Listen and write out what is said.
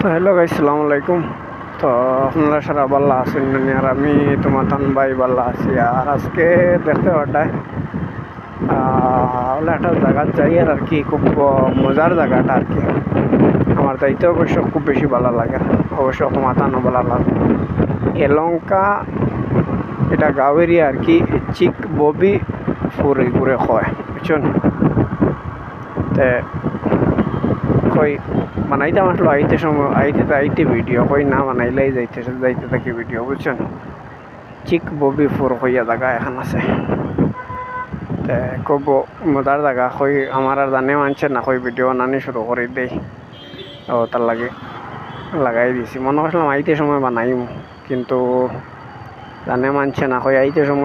তো hello guys, আসসালামু আলাইকুম। তো আপনারা সারা ভালো আছেন আর আমি তোমার তান ভাই ভালো আছি। আর আজকে দেখতে পাঠায় ওলা একটা জায়গা যাই আর কি, খুব মজার জায়গাটা আর কি। আমার যাইতে অবশ্য খুব বেশি ভালো লাগে, অবশ্য তোমার তানও ভালো লাগে। এলঙ্কা এটা গাঁও এরিয়া আর কি, চিক ববি ফুরে ঘুরে হয় বুঝছেন। তে কই বানাইতে আসলো আইতে সময় আইতে ভিডিও কই না বানাইলেই যাইতে থাকি ভিডিও বুঝছেন। চিক ববি ফুর হইয়া জায়গা এখন আছে। তে খুব মজার জায়গা, কই আমার আর জানে মানছে না, কই ভিডিও বানানি শুরু করে দেই। ও তার লাগে লাগাই দিছি, মনে করছিলাম আইতে সময় বানাইম, কিন্তু জানে মানছে না, কই আইতে সময়